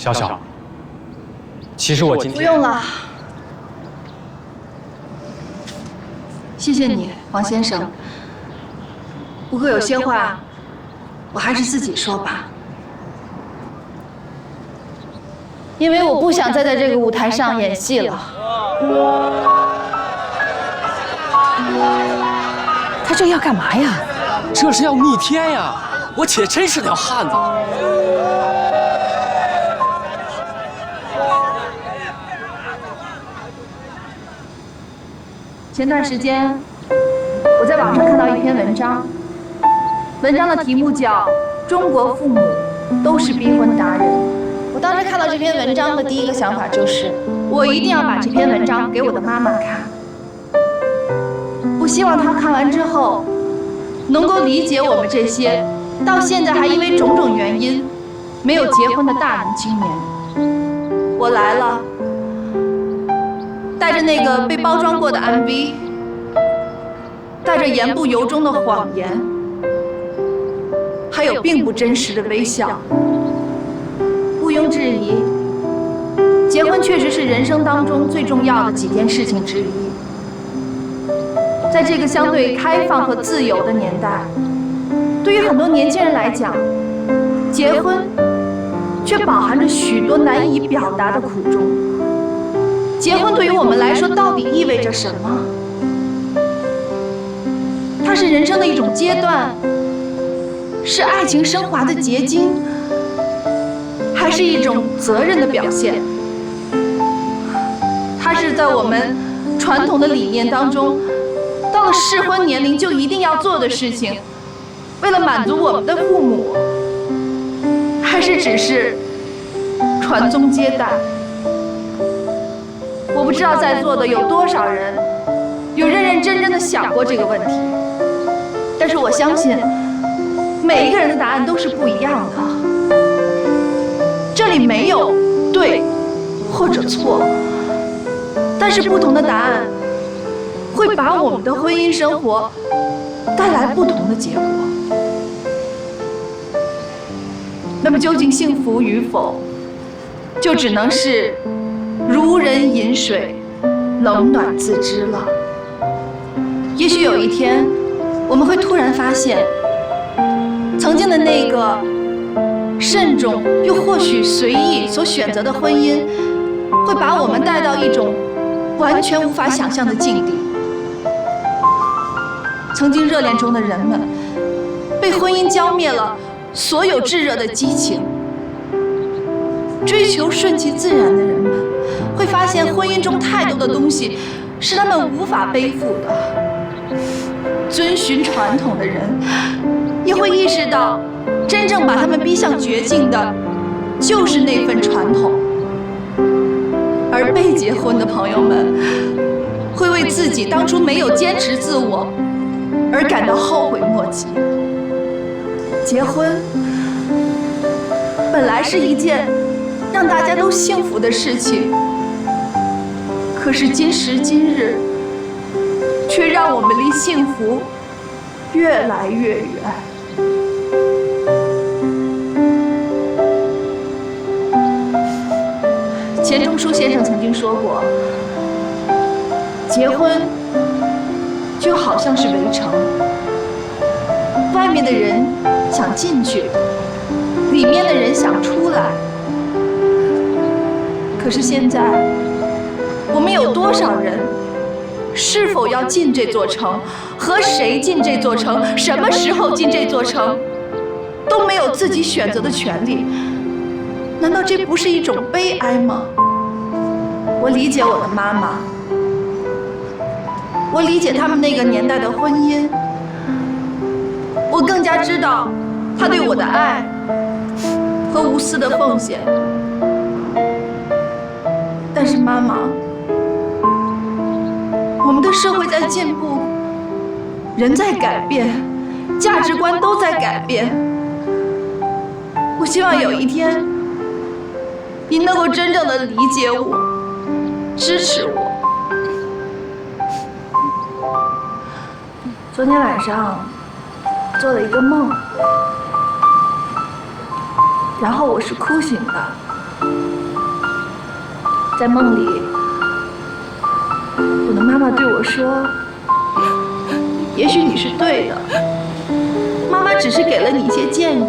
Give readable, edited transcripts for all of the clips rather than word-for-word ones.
小小，其实我今天……不用了，谢谢你，王先生。不过有些话，我还是自己说吧，因为我不想再在这个舞台上演戏了。他这要干嘛呀？这是要逆天呀！我姐真是条汉子。前段时间，我在网上看到一篇文章，文章的题目叫《中国父母都是逼婚达人》。我当时看到这篇文章的第一个想法就是，我一定要把这篇文章给我的妈妈看。我希望她看完之后，能够理解我们这些到现在还因为种种原因没有结婚的大龄青年。我来了。带着那个被包装过的 MV， 带着言不由衷的谎言，还有并不真实的微笑。毋庸置疑，结婚确实是人生当中最重要的几件事情之一。在这个相对开放和自由的年代，对于很多年轻人来讲，结婚却饱含着许多难以表达的苦衷。结婚对于我们来说到底意味着什么？它是人生的一种阶段，是爱情升华的结晶，还是一种责任的表现？它是在我们传统的理念当中，到了适婚年龄就一定要做的事情，为了满足我们的父母，还是只是传宗接代？我不知道在座的有多少人有认认真真的想过这个问题，但是我相信每一个人的答案都是不一样的。这里没有对或者错，但是不同的答案会把我们的婚姻生活带来不同的结果。那么究竟幸福与否，就只能是如人饮水，冷暖自知了。也许有一天，我们会突然发现，曾经的那个慎重又或许随意所选择的婚姻，会把我们带到一种完全无法想象的境地。曾经热恋中的人们，被婚姻浇灭了所有炙热的激情。追求顺其自然的人们，会发现婚姻中太多的东西是他们无法背负的。遵循传统的人，也会意识到，真正把他们逼向绝境的，就是那份传统。而被结婚的朋友们，会为自己当初没有坚持自我而感到后悔莫及。结婚本来是一件让大家都幸福的事情，可是今时今日，却让我们离幸福越来越远。钱钟书先生曾经说过，结婚就好像是围城，外面的人想进去，里面的人想出来。可是现在，我们有多少人，是否要进这座城，和谁进这座城，什么时候进这座城，都没有自己选择的权利？难道这不是一种悲哀吗？我理解我的妈妈，我理解他们那个年代的婚姻，我更加知道她对我的爱和无私的奉献。但是妈妈，我们的社会在进步，人在改变，价值观都在改变。我希望有一天，您能够真正的理解我，支持我。昨天晚上做了一个梦，然后我是哭醒的。在梦里，我的妈妈对我说：“也许你是对的，妈妈只是给了你一些建议，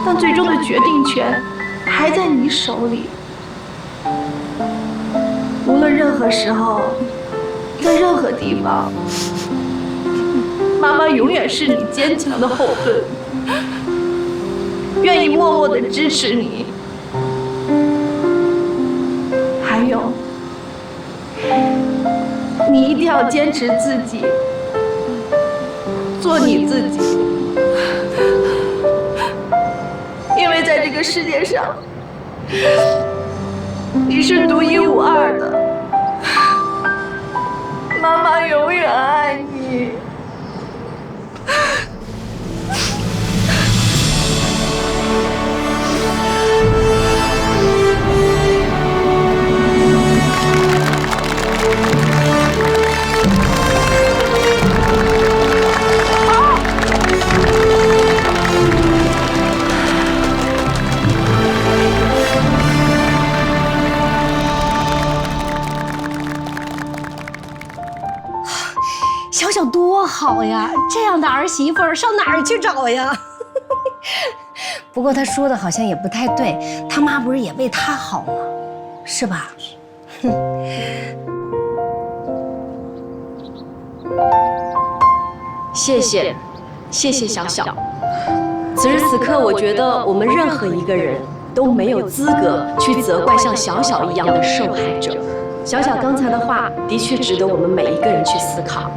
但最终的决定权还在你手里。无论任何时候，在任何地方，妈妈永远是你坚强的后盾，愿意默默地支持你。还有，你一定要坚持自己，做你自己，因为在这个世界上，你是独一无二的。妈妈永远爱你。”小小多好呀，这样的儿媳妇儿上哪儿去找呀？不过他说的好像也不太对，他妈不是也为他好吗？是吧？谢谢小小。此时此刻，我觉得我们任何一个人都没有资格去责怪像小小一样的受害者。小小刚才的话的确值得我们每一个人去思考。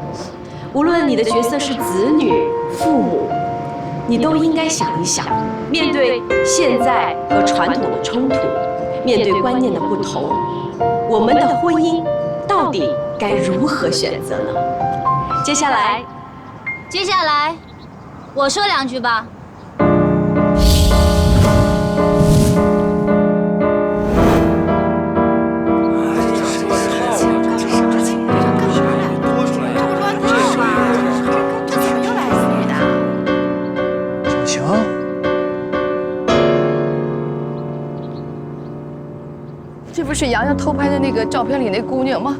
无论你的角色是子女、父母，你都应该想一想，面对现在和传统的冲突，面对观念的不同，我们的婚姻到底该如何选择呢？接下来，我说2句吧。这不是洋洋偷拍的那个照片里那姑娘吗？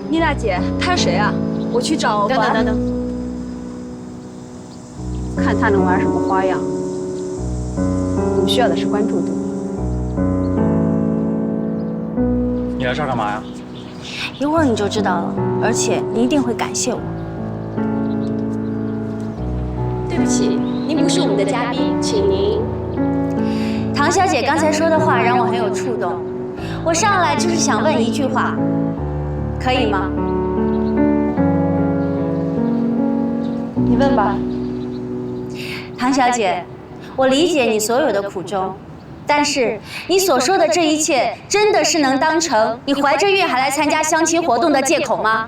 妮娜姐，她是谁啊？我去找。等，看她能玩什么花样。我们需要的是关注度。你来这儿干嘛呀？一会儿你就知道了，而且你一定会感谢我。对不起，您不是我们的嘉宾，请您。唐小姐刚才说的话让我很有触动，我上来就是想问一句话，可以吗？你问吧。唐小姐，我理解你所有的苦衷，但是你所说的这一切，真的是能当成你怀着孕还来参加相亲活动的借口吗？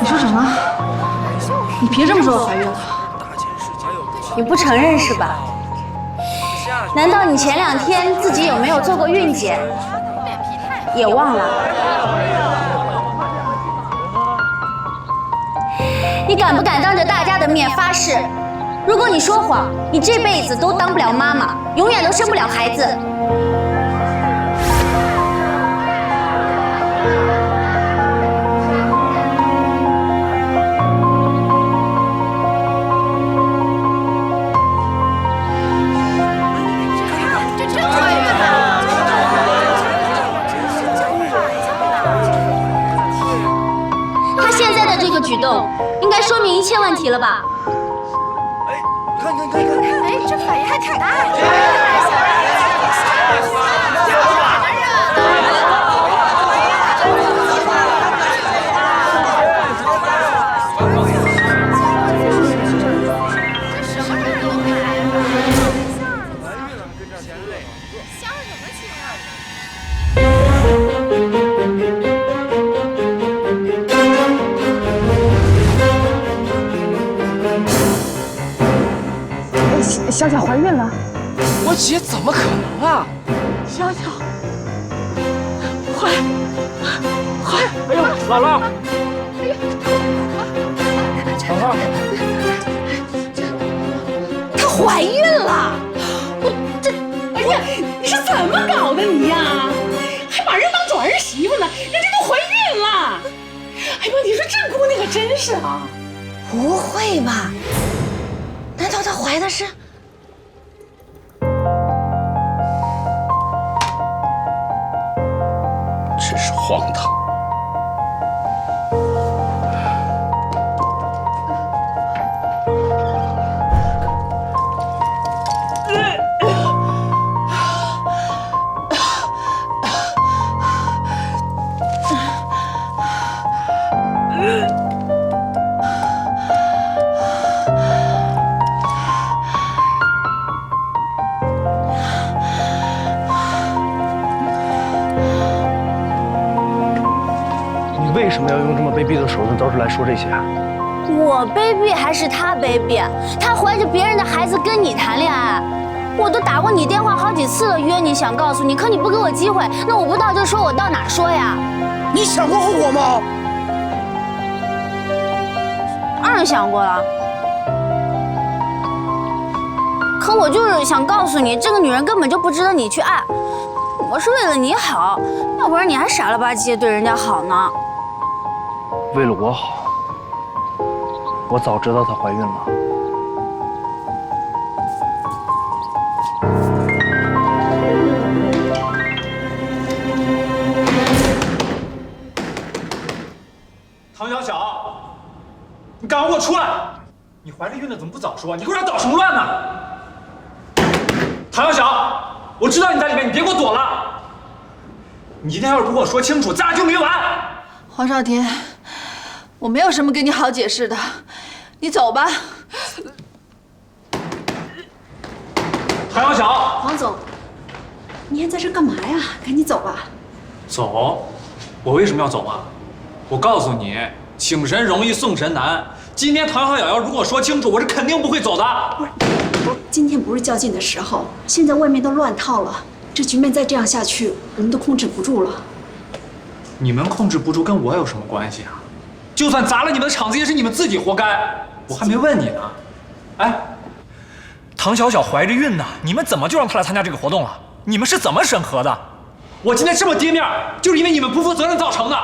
你说什么？你凭什么说我怀孕了？你不承认是吧？难道你前2天自己有没有做过孕检？也忘了？你敢不敢当着大家的面发誓，如果你说谎，你这辈子都当不了妈妈，永远都生不了孩子？他现在的这个举动，应该说明一切问题了吧？看，哎，这反应还挺大呀！小小怀孕了。我姐怎么可能啊？小小怀，哎呦，姥姥！老二，她怀孕了！哎呀，你是怎么搞的你呀？还把人当做儿媳妇呢？人家都怀孕了！哎呦，你说这姑娘可真是啊！不会吧？难道她怀的是？真是荒唐。为什么要用这么卑鄙的手段招出来说这些？我卑鄙还是他卑鄙？他怀着别人的孩子跟你谈恋爱，我都打过你电话好几次了，约你想告诉你，可你不给我机会，那我不到就说我到哪说呀？你想过后果吗？当然想过了，可我就是想告诉你，这个女人根本就不值得你去爱。我是为了你好，要不然你还傻了吧唧的对人家好呢。为了我好，我早知道她怀孕了。唐小小，你赶快给我出来！你怀着孕了怎么不早说？你给我这捣什么乱呢？唐小小，我知道你在里面，你别给我躲了。你今天要是不跟我说清楚，咱俩就没完。黄少天，我没有什么跟你好解释的，你走吧。唐小小，黄总，你还在这干嘛呀？赶紧走吧。走？我为什么要走啊？我告诉你，请神容易送神难。今天唐小小要如果说清楚，我是肯定不会走的。不是，今天不是较劲的时候，现在外面都乱套了，这局面再这样下去，我们都控制不住了。你们控制不住，跟我有什么关系啊？就算砸了你们的场子，也是你们自己活该。我还没问你呢。哎，唐小小怀着孕呢，你们怎么就让她来参加这个活动了？你们是怎么审核的？我今天这么跌面，就是因为你们不负责任造成的。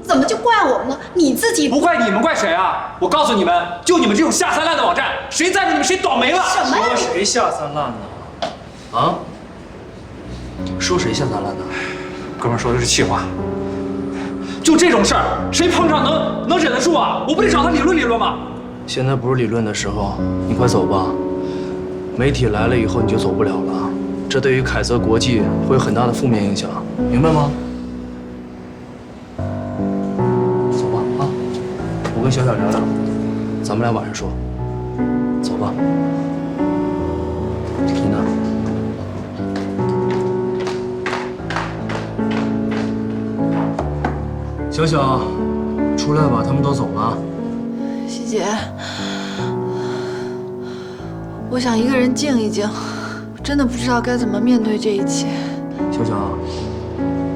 怎么就怪我们了？你自己不怪你们，怪谁啊？我告诉你们，就你们这种下三滥的网站，谁在乎你们谁倒霉了？什么呀？说谁下三滥呢？啊？说谁下三滥呢？哥们儿说的是气话。就这种事儿，谁碰上能忍得住啊？我不得找他理论理论吗？现在不是理论的时候，你快走吧。媒体来了以后你就走不了了，这对于凯泽国际会有很大的负面影响，明白吗？走吧，啊，我跟小小聊聊，咱们俩晚上说。走吧。你呢？小小，出来吧，他们都走了。希姐，我想一个人静一静，真的不知道该怎么面对这一切。小小，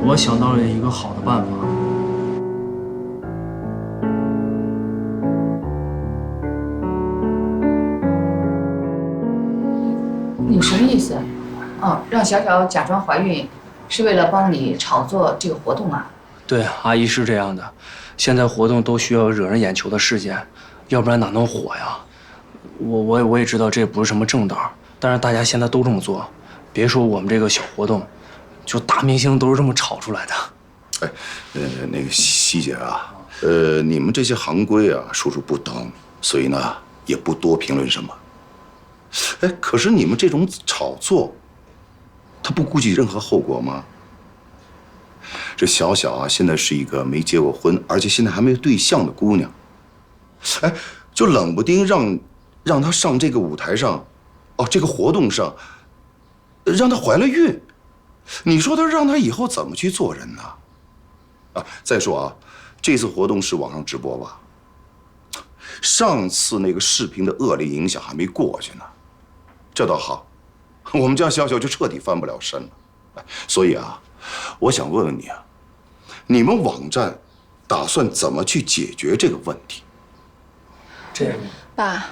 我想到了一个好的办法。你什么意思？哦，让小小假装怀孕，是为了帮你炒作这个活动啊？对，阿姨是这样的，现在活动都需要惹人眼球的事件，要不然哪能火呀？我也知道这不是什么正道，但是大家现在都这么做，别说我们这个小活动，就大明星都是这么炒出来的。哎，那个希姐啊，你们这些行规啊，叔叔不懂，所以呢也不多评论什么。哎，可是你们这种炒作，他不顾及任何后果吗？这小小啊，现在是一个没结过婚，而且现在还没有对象的姑娘，哎，就冷不丁让她上这个舞台上，哦，这个活动上，让她怀了孕，你说她让她以后怎么去做人呢？啊，再说啊，这次活动是网上直播吧？上次那个视频的恶劣影响还没过去呢，这倒好，我们家小小就彻底翻不了身了。所以啊，我想问问你啊，你们网站打算怎么去解决这个问题？这个爸，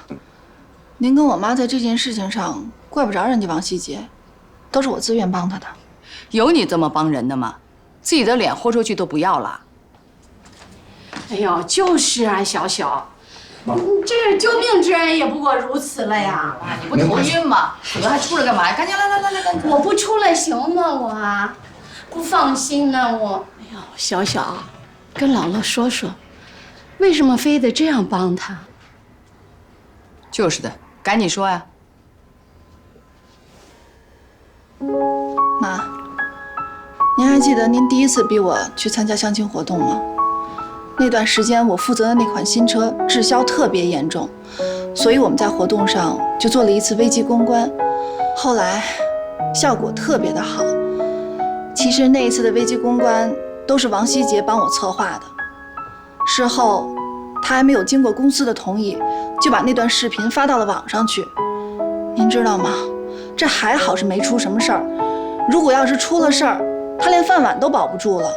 您跟我妈在这件事情上怪不着人家王希杰，都是我自愿帮她的。有你这么帮人的吗？自己的脸豁出去都不要了。哎呦，就是啊，小小，这救命之恩也不过如此了呀！你不头晕吗？否则还出来干嘛呀？赶紧来，赶紧！我不出来行吗？我不放心呢，我。哎呦，小小，跟姥姥说说，为什么非得这样帮他？就是的，赶紧说呀！妈，您还记得您第一次逼我去参加相亲活动吗？那段时间我负责的那款新车滞销特别严重，所以我们在活动上就做了一次危机公关，后来效果特别的好。其实那一次的危机公关都是王希杰帮我策划的，事后他还没有经过公司的同意，就把那段视频发到了网上去。您知道吗？这还好是没出什么事儿，如果要是出了事儿，他连饭碗都保不住了。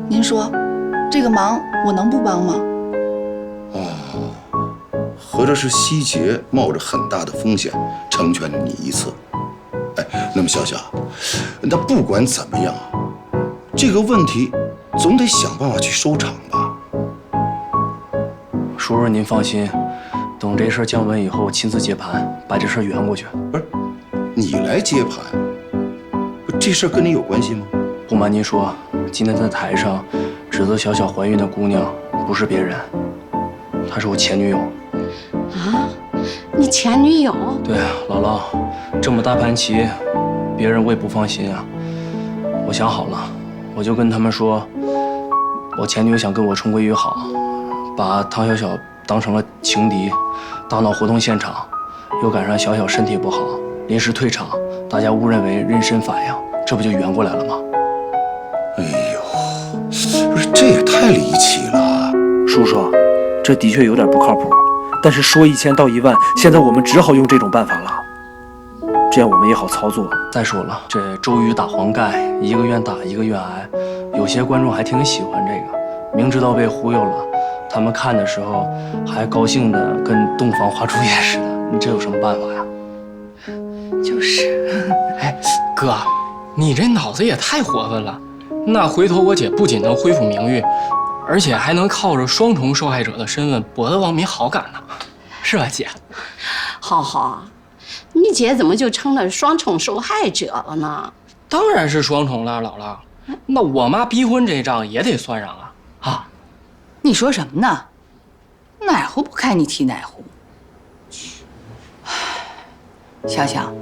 您说，这个忙我能不帮吗？哦，合着是希杰冒着很大的风险成全了你一次。哎，那么小小，那不管怎么样，这个问题总得想办法去收场吧。叔叔您放心，等这事儿降温以后，亲自接盘，把这事儿圆过去。不是，你来接盘，这事儿跟你有关系吗？不瞒您说，今天在台上指责小小怀孕的姑娘不是别人，她是我前女友。啊，你前女友？对，姥姥，这么大盘棋，别人我也不放心啊。我想好了，我就跟他们说，我前女友想跟我重归于好，把唐小小当成了情敌，大闹活动现场，又赶上小小身体不好，临时退场，大家误认为妊娠反应，这不就圆过来了吗？哎呦，不是，这也太离奇了。叔叔，这的确有点不靠谱，但是说1000道1万，现在我们只好用这种办法了，这样我们也好操作。再说了，这周瑜打黄盖，一个愿打一个愿挨，有些观众还挺喜欢这个，明知道被忽悠了，他们看的时候还高兴的跟洞房花烛夜似的，你这有什么办法呀？就是，哎，哥，你这脑子也太活分了。那回头我姐不仅能恢复名誉，而且还能靠着双重受害者的身份博得网民好感呢，是吧，姐？浩浩，你姐怎么就成了双重受害者了呢？当然是双重了，姥姥。那我妈逼婚这账也得算上啊！啊，你说什么呢？哪壶不开你提哪壶。小小，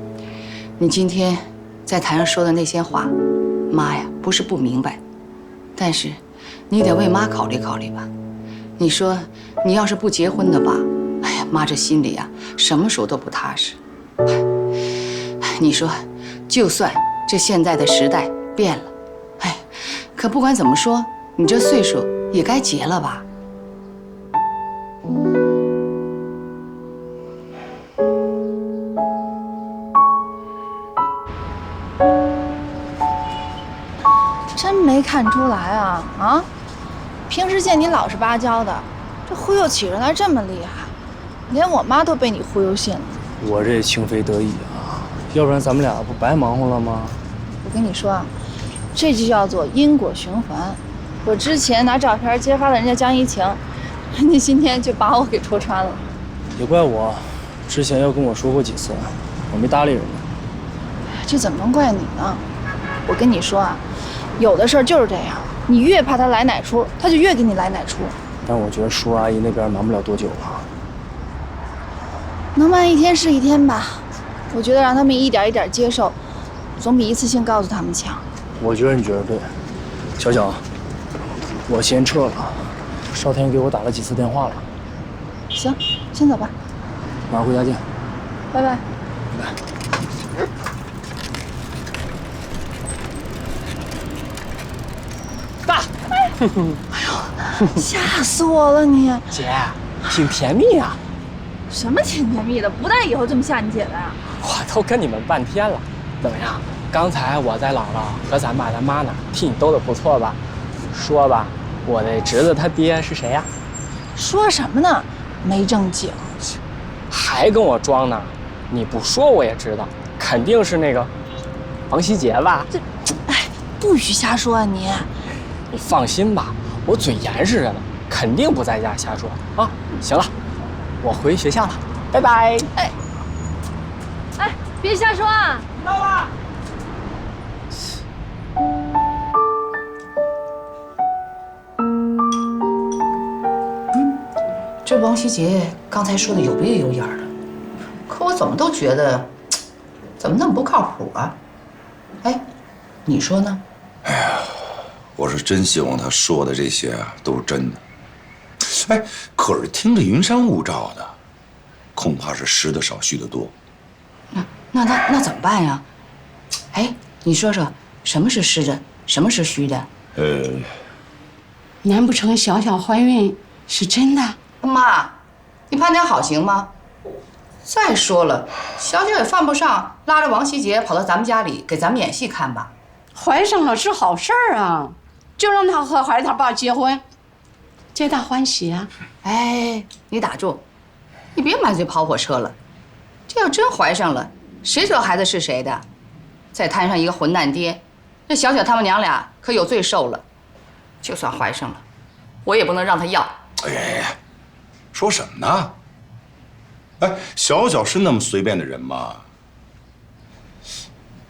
你今天在台上说的那些话，妈呀，不是不明白，但是你得为妈考虑考虑吧。你说你要是不结婚的话，哎呀，妈这心里啊，什么时候都不踏实。你说，就算这现在的时代变了，哎，可不管怎么说，你这岁数也该结了吧？真没看出来啊啊！平时见你老实巴交的，这忽悠起人来这么厉害，连我妈都被你忽悠信了。我这情非得已啊，要不然咱们俩不白忙活了吗？我跟你说啊，这就叫做因果循环。我之前拿照片揭发了人家江一晴，人家今天就把我给戳穿了。也怪我，之前要跟我说过几次，我没搭理人家。这怎么能怪你呢？我跟你说啊，有的事儿就是这样，你越怕他来哪出，他就越给你来哪出。但我觉得叔阿姨那边瞒不了多久了。能瞒一天是一天吧。我觉得让他们一点一点接受，总比一次性告诉他们强。我觉得你觉得对，小小，我先撤了。少天给我打了几次电话了。行，先走吧。晚上回家见。拜拜。拜拜。爸。哎呦，吓死我了你！姐，挺甜蜜啊。什么挺甜蜜的？不带以后这么吓你姐的呀？我都跟你们半天了，怎么样？刚才我在姥姥和咱爸咱妈那儿替你兜的不错吧？说吧，我那侄子他爹是谁呀？说什么呢？没正经。还跟我装呢？你不说我也知道，肯定是那个王希杰吧？不许瞎说啊你！你放心吧，我嘴严实着呢，肯定不在家瞎说啊。行了，我回学校了，拜拜。哎，别瞎说啊！到了。这王希杰刚才说的有鼻子有眼的，可我怎么都觉得，怎么那么不靠谱啊？哎，你说呢？哎呀，我是真希望他说的这些啊都是真的。哎，可是听着云山雾罩的，恐怕是实的少，虚的多。那怎么办呀？哎，你说说，什么是实的，什么是虚的？难不成小小怀孕是真的？妈，你判点好行吗？再说了，小小也犯不上拉着王希杰跑到咱们家里给咱们演戏看吧。怀上了是好事儿啊，就让他和孩子他爸结婚，皆大欢喜啊。哎，你打住，你别满嘴跑火车了。这要真怀上了，谁知道孩子是谁的？再摊上一个混蛋爹，这小小他们娘俩可有罪受了。就算怀上了，我也不能让他要。哎，说什么呢？哎，小小是那么随便的人吗？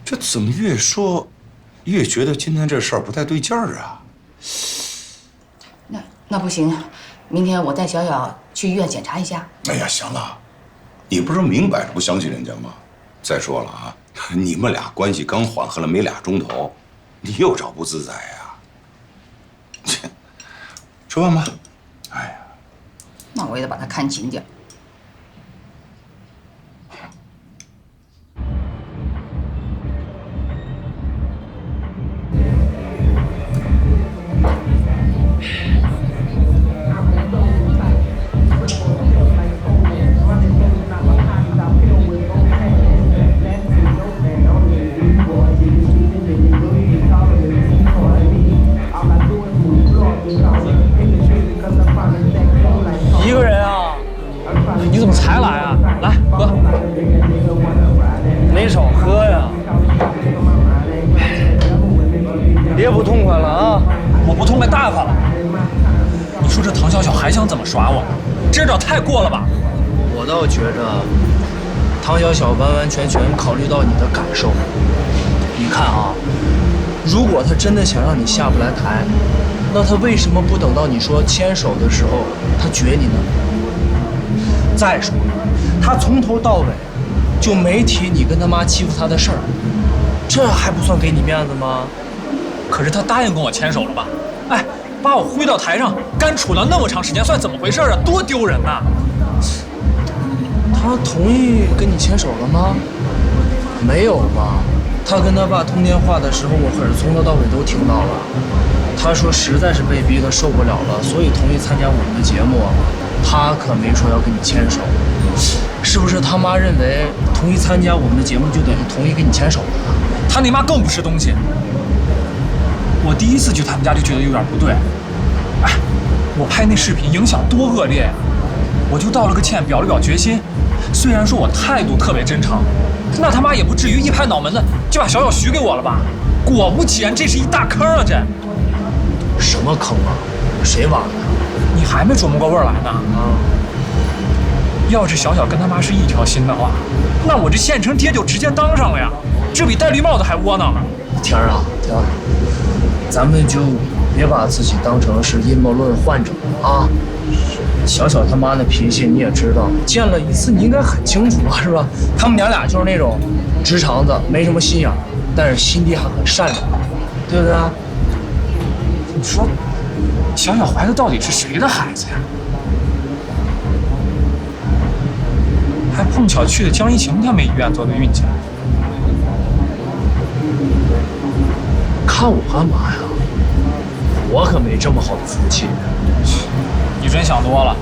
这怎么越说越觉得今天这事儿不太对劲儿啊？那不行，明天我带小小去医院检查一下。哎呀，行了，你不是明摆着不相信人家吗？再说了啊，你们俩关系刚缓和了没2钟头，你又找不自在呀？切，吃饭吧。哎呀，那我也得把他看紧点。一个人啊？你怎么才来啊？来喝，没少喝呀。别不痛快了啊！我不痛快大发了。你说这唐小小还想怎么耍我？这有点太过了吧？我倒觉着，唐小小完完全全考虑到你的感受。你看啊，如果他真的想让你下不来台，那他为什么不等到你说牵手的时候，他撅你呢？再说了，他从头到尾就没提你跟他妈欺负他的事儿，这还不算给你面子吗？可是他答应跟我牵手了吧？哎，把我挥到台上干杵了那么长时间，算怎么回事啊？多丢人呐！他同意跟你牵手了吗？没有吧？他跟他爸通电话的时候，我可是从头到尾都听到了。他说实在是被逼得受不了了，所以同意参加我们的节目。他可没说要跟你牵手，是不是他妈认为同意参加我们的节目就等于同意跟你牵手了？他那妈更不是东西。我第一次去他们家就觉得有点不对。哎，我拍那视频影响多恶劣呀！我就道了个歉，表了表决心。虽然说我态度特别真诚，那他妈也不至于一拍脑门子就把小小许给我了吧？果不其然，这是一大坑啊！这什么坑啊？谁挖的？你还没琢磨过味儿来呢？啊！要是小小跟他妈是一条心的话，那我这现成爹就直接当上了呀！这比戴绿帽子还窝囊呢。天儿啊，天儿，咱们就别把自己当成是阴谋论患者啊！小小他妈那脾气你也知道，见了一次你应该很清楚是吧？他们娘俩就是那种直肠子，没什么心眼，但是心地还很善良，对不对？你说，小小怀的到底是谁的孩子呀？还碰巧去的江一晴他们医院做的孕检。看我干嘛呀？我可没这么好的福气。你真想多了，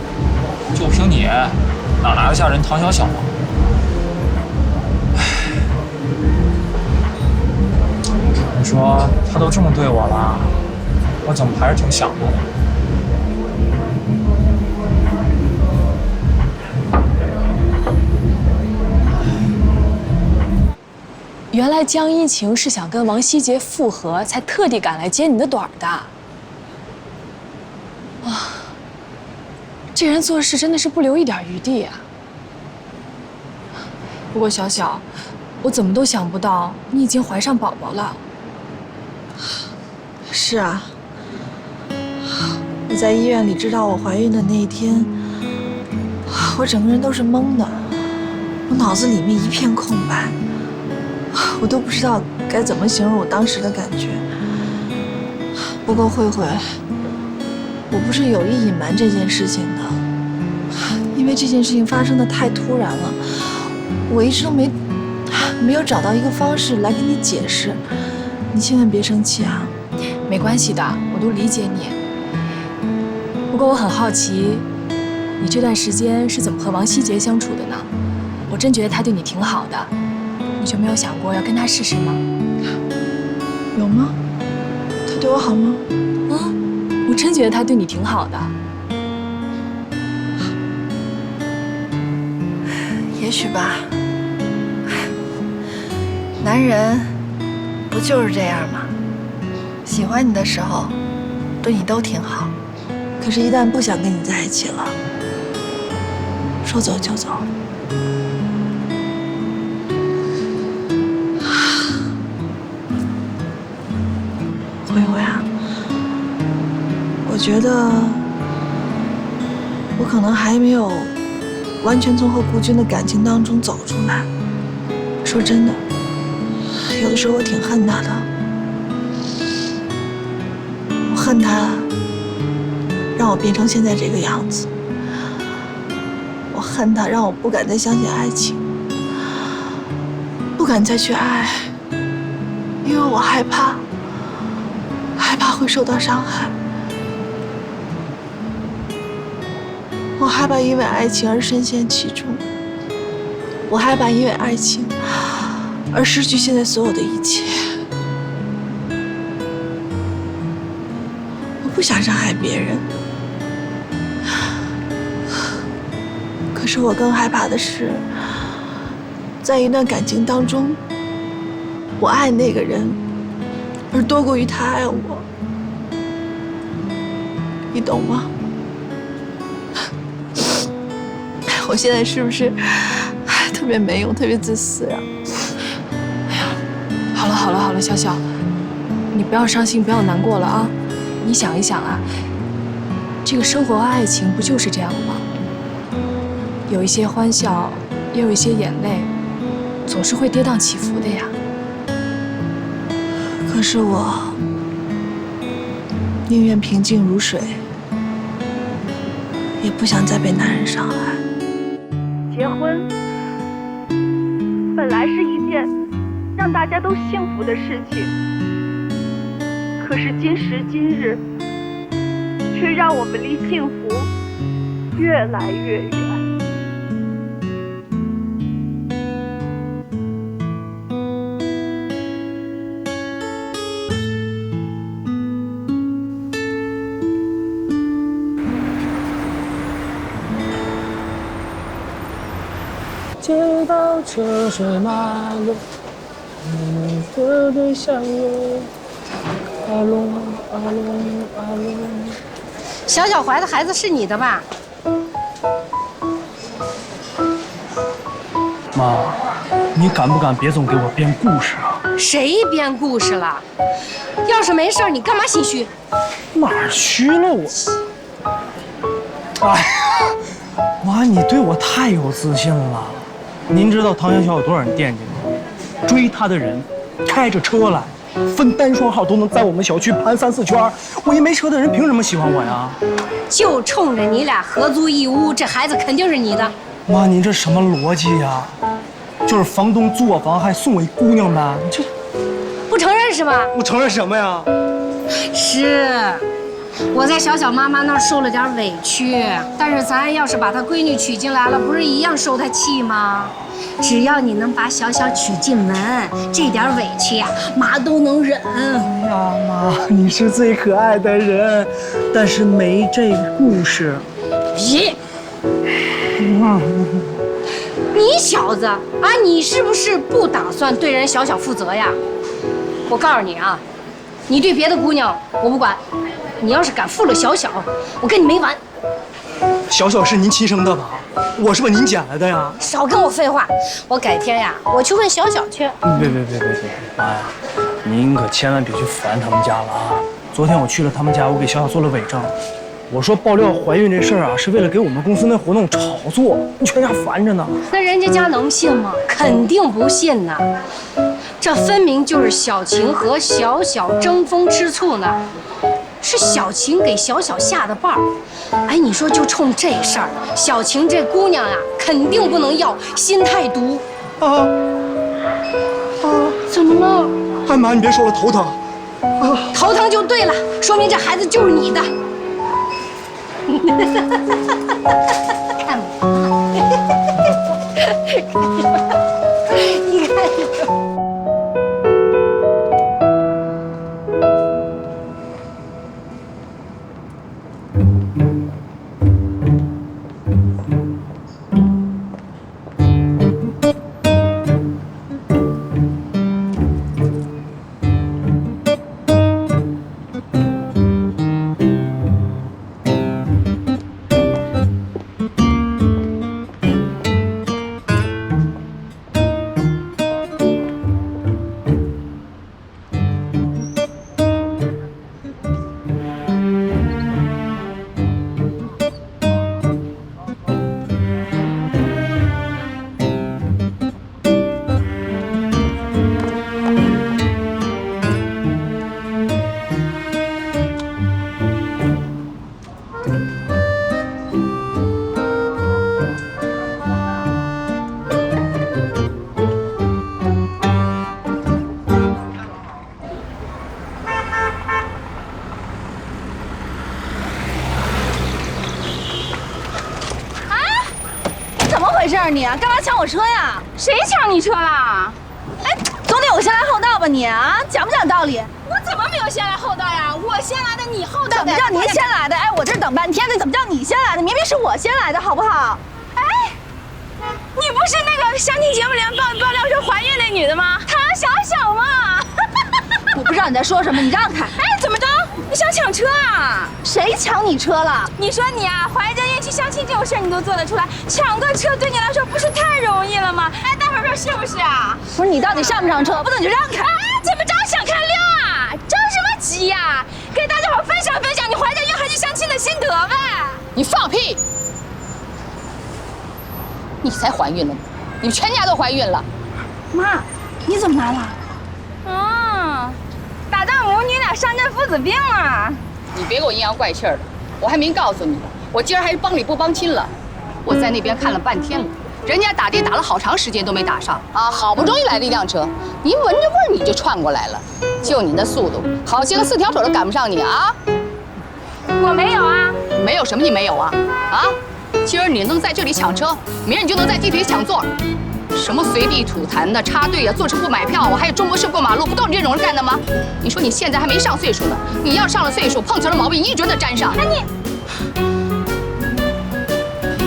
就凭你，哪拿得下人唐小小啊？唉，你说他都这么对我了，我怎么还是挺想他的？原来江一晴是想跟王希杰复合，才特地赶来揭你的短的。哇，这人做事真的是不留一点余地啊！不过小小，我怎么都想不到你已经怀上宝宝了。是啊，我在医院里知道我怀孕的那一天，我整个人都是懵的，我脑子里面一片空白，我都不知道该怎么形容我当时的感觉。不过慧慧，我不是有意隐瞒这件事情的，因为这件事情发生的太突然了，我一直都没有找到一个方式来跟你解释，你千万别生气啊。没关系的，我都理解你。不过我很好奇，你这段时间是怎么和王希杰相处的呢？我真觉得他对你挺好的，你就没有想过要跟他试试吗？有吗？他对我好吗？我真觉得他对你挺好的。也许吧。男人不就是这样吗？喜欢你的时候，对你都挺好，可是，一旦不想跟你在一起了，说走就走。慧慧啊，我觉得我可能还没有完全从和顾军的感情当中走出来。说真的，有的时候我挺恨他的。我恨他让我变成现在这个样子，我恨他让我不敢再相信爱情，不敢再去爱，因为我害怕会受到伤害。我害怕因为爱情而深陷其中，我害怕因为爱情而失去现在所有的一切。我不想伤害别人，可是我更害怕的是，在一段感情当中，我爱那个人，而多过于他爱我。你懂吗？我现在是不是特别没用，特别自私呀？哎呀，好了，小小，你不要伤心，不要难过了啊！你想一想啊，这个生活和爱情不就是这样吗？有一些欢笑，也有一些眼泪，总是会跌宕起伏的呀。可是我宁愿平静如水，也不想再被男人伤害。结婚本来是一件让大家都幸福的事情，可是今时今日，却让我们离幸福越来越远。街道车水马龙，你的对象有阿龙阿龙阿龙。小小怀的孩子是你的吧？妈，你敢不敢别总给我编故事啊？谁编故事了？要是没事，你干嘛心虚？哪儿虚了我？哎呀，妈，你对我太有自信了。您知道唐小小有多少人惦记吗？追她的人开着车来，分单双号都能在我们小区盘3、4圈。我一没车的人凭什么喜欢我呀？就冲着你俩合租一屋，这孩子肯定是你的。妈，您这什么逻辑呀？就是房东租我房还送我一姑娘呗，这不承认是吧？我承认什么呀？是，我在小小妈妈那儿受了点委屈，但是咱要是把她闺女娶进来了，不是一样受她气吗？只要你能把小小娶进门，这点委屈呀，妈都能忍。哎呀，妈，你是最可爱的人，但是没这故事。咦，你小子啊，你是不是不打算对人小小负责呀？我告诉你啊，你对别的姑娘我不管，你要是敢负了小小，我跟你没完。小小是您亲生的吧？我是把您捡来的呀。少跟我废话，我改天呀，我去问小小去。别，妈呀，您可千万别去烦他们家了啊！昨天我去了他们家，我给小小做了伪证。我说爆料怀孕这事儿啊，是为了给我们公司那活动炒作，你全家烦着呢。那人家能信吗？肯定不信呐！这分明就是小晴和小小争风吃醋呢，是小晴给小小下的绊儿。哎，你说就冲这事儿，小晴这姑娘呀，肯定不能要，心太毒。怎么了？哎妈，你别说了，头疼。头疼就对了，说明这孩子就是你的。看我，你看。回事你啊？干嘛抢我车呀？谁抢你车啦？哎，总得有先来后到吧你啊？讲不讲道理？我怎么没有先来后到呀？我先来的，你后到的。怎么叫您先来的？哎，我这等半天的，怎么叫你先来的？明明是我先来的，好不好？哎，你不是那个相亲节目里面爆料说怀孕那女的吗？唐小小吗？我不知道你在说什么，你让开！哎，怎么着？你想抢车啊？谁抢你车了？你说你啊，怀着孕去相亲这种事你都做得出来，抢个车对你来说不是太容易了吗？哎，大伙说是不是啊？不是你到底上不上车？不懂你就让开！哎，怎么着想看溜啊？着什么急呀？给大家伙分享分享你怀着孕还去相亲的心得呗！你放屁！你才怀孕了呢，你们全家都怀孕了。妈，你怎么来了？打仗母女俩上阵父子病了。你别给我阴阳怪气的，我还没告诉你呢，我今儿还是帮理不帮亲了。我在那边看了半天了，人家打的打了好长时间都没打上啊，好不容易来了一辆车，你一闻着味儿你就窜过来了，就你那速度，好些个4条腿都赶不上你啊！我没有啊，没有什么你没有啊？啊，今儿你能在这里抢车，明儿你就能在地铁里抢座。什么随地吐痰的、插队啊、坐车不买票，我还有中国式过马路，不都是你这种人干的吗？你说你现在还没上岁数呢，你要上了岁数，碰瓷的毛病一准得沾上。哎你，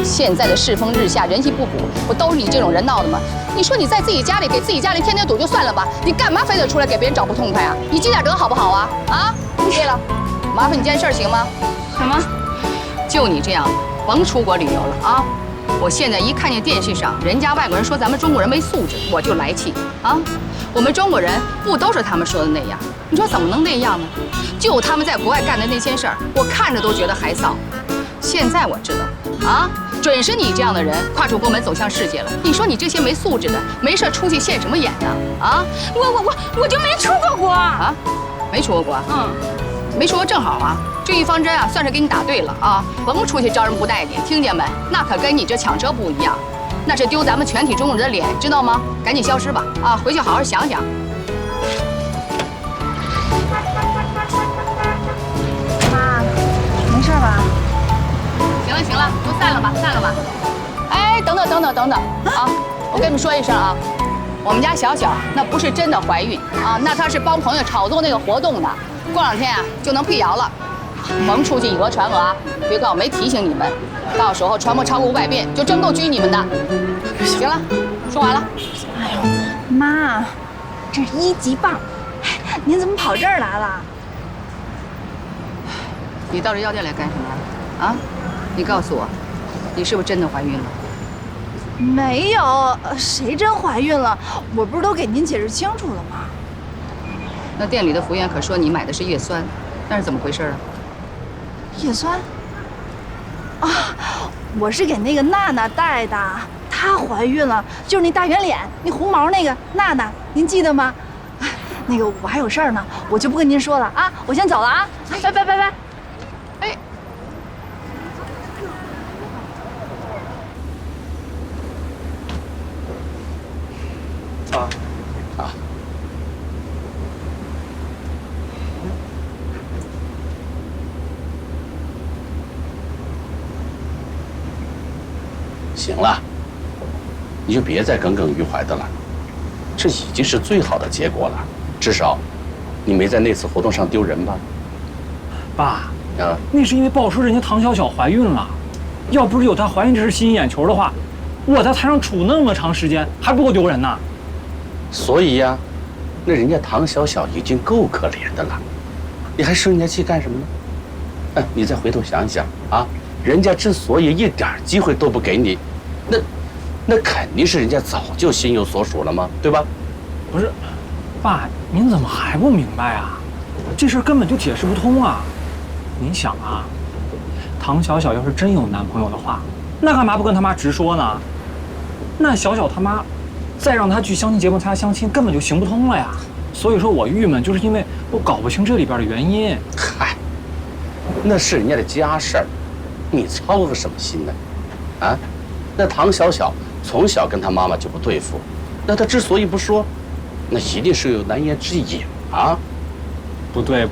现在的世风日下，人心不古，不都是你这种人闹的吗？你说你在自己家里给自己家里添点堵就算了吧，你干嘛非得出来给别人找不痛快啊？你积点德好不好啊？啊，对了，麻烦你件事行吗？什么？就你这样，甭出国旅游了啊！我现在一看见电视上人家外国人说咱们中国人没素质，我就来气啊！我们中国人不都是他们说的那样？你说怎么能那样呢？就他们在国外干的那些事儿，我看着都觉得害臊。现在我知道啊，准是你这样的人跨出国门走向世界了。你说你这些没素质的，没事出去现什么眼呢？啊，我就没出过国啊，没出过国，没出国正好啊。这一方针啊，算是给你打对了啊！甭出去招人不待见，听见没？那可跟你这抢车不一样，那是丢咱们全体中国人的脸，知道吗？赶紧消失吧！啊，回去好好想想。妈，吧，散了吧。哎，等等啊！我跟你们说一声啊，我们家小小那不是真的怀孕啊，那她是帮朋友炒作那个活动的，过2天啊就能辟谣了，甭出去以讹传讹啊！别怪我没提醒你们，到时候传播超过500遍就真够拘你们的。行了，说完了。哎呦，妈，这是1级棒，您怎么跑这儿来了？你到这药店来干什么？啊？你告诉我，你是不是真的怀孕了？没有，谁真怀孕了？我不是都给您解释清楚了吗？那店里的服务员可说你买的是叶酸，那是怎么回事啊？叶酸？啊，我是给那个娜娜带的，她怀孕了，就是那大圆脸、那红毛那个娜娜，您记得吗？那个我还有事儿呢，我就不跟您说了啊，我先走了啊，拜拜拜拜。哎。啊，行了，你就别再耿耿于怀的了，这已经是最好的结果了，至少你没在那次活动上丢人吧？爸，啊，那是因为报说人家唐小小怀孕了，要不是有她怀孕这事吸引眼球的话，我在台上杵那么长时间，还不够丢人呢。所以呀，那人家唐小小已经够可怜的了，你还生人家气干什么呢？你再回头想想啊，人家之所以一点机会都不给你，那肯定是人家早就心有所属了嘛，对吧？不是，爸，您怎么还不明白啊？这事儿根本就解释不通啊！您想啊，唐小小要是真有男朋友的话，那干嘛不跟他妈直说呢？那小小他妈再让他去相亲节目参加相亲，根本就行不通了呀。所以说我郁闷，就是因为我搞不清这里边的原因。嗨，那是人家的家事儿，你操个什么心呢？啊，那唐小小从小跟他妈妈就不对付，那他之所以不说，那一定是有难言之隐啊。不对，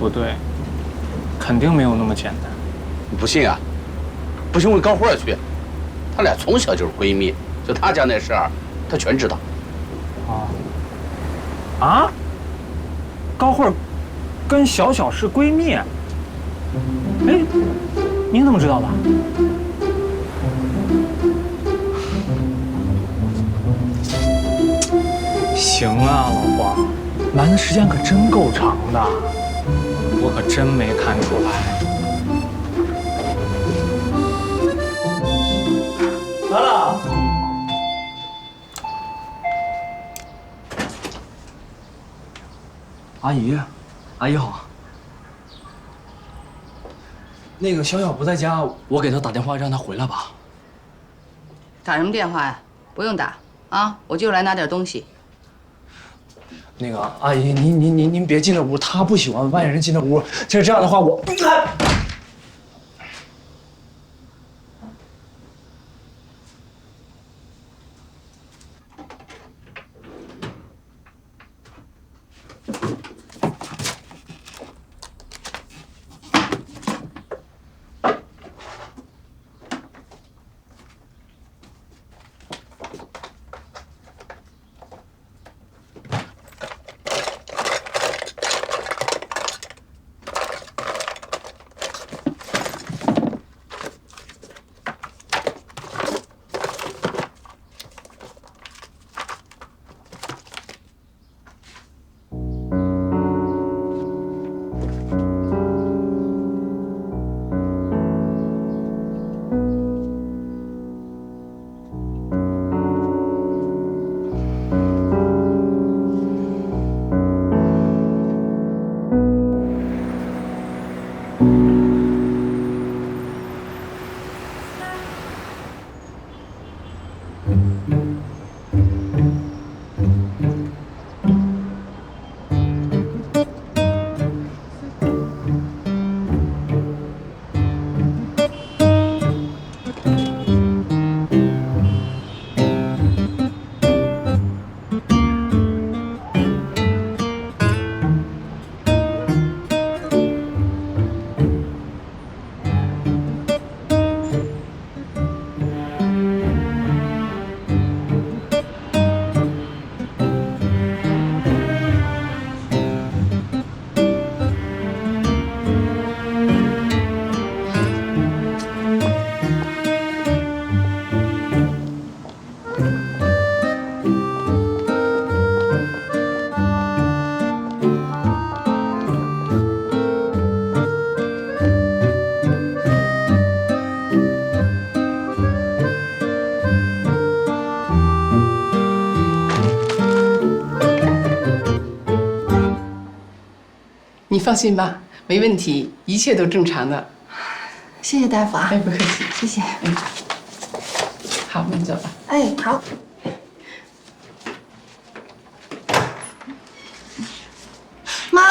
肯定没有那么简单。你不信啊？不信问高慧去，他俩从小就是闺蜜，就他家那事儿，他全知道。哦，啊？高慧跟小小是闺蜜？哎，您怎么知道的？行啊，老黄，瞒的时间可真够长的，我可真没看出来。来了。阿姨，阿姨好。那个小小不在家，我给她打电话让她回来吧。打什么电话呀？不用打啊，我就来拿点东西。那个阿姨，您别进这屋，她不喜欢外人进这屋。就是这样的话，我。你放心吧，没问题，一切都正常的。谢谢大夫啊。哎，不客气，谢谢。好，那你走吧。哎，好。妈。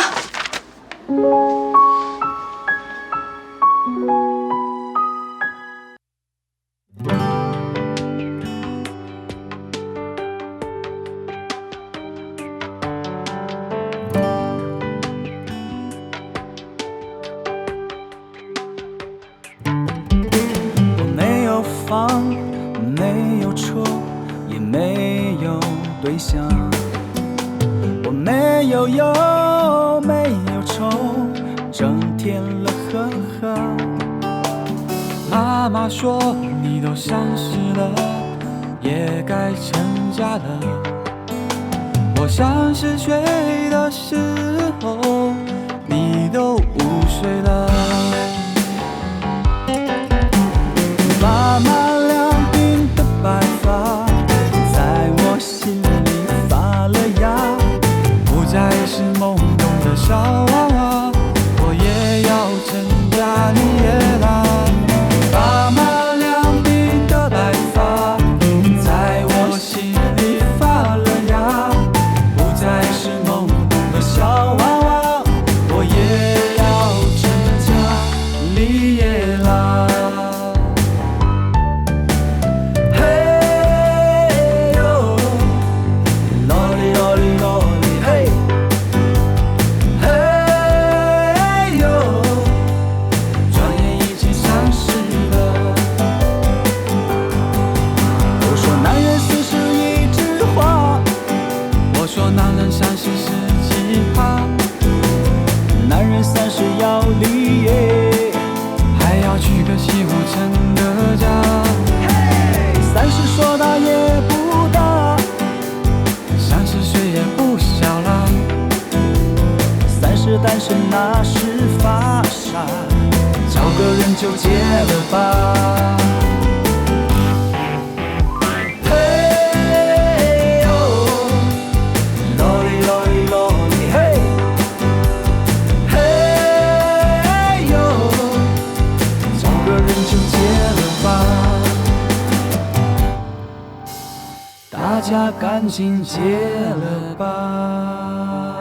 没有车，也没有对象，我没有忧，没有愁，整天乐呵呵。妈妈说你都30了，也该成家了。我30岁的时候，你都5岁了。妈妈两鬓的白发在我心里发了芽，不再是懵懂的小娃娃，我也要成家立业啦。妈妈两鬓的白发在我心里发了芽，不再是懵懂的小娃娃，我也要成家立业啦。说男人30是奇葩，男人30要立业，还要娶个75成的家。30说大也不大，30岁也不小了。30单身那是发傻，找个人就结了吧。大家赶紧结了吧。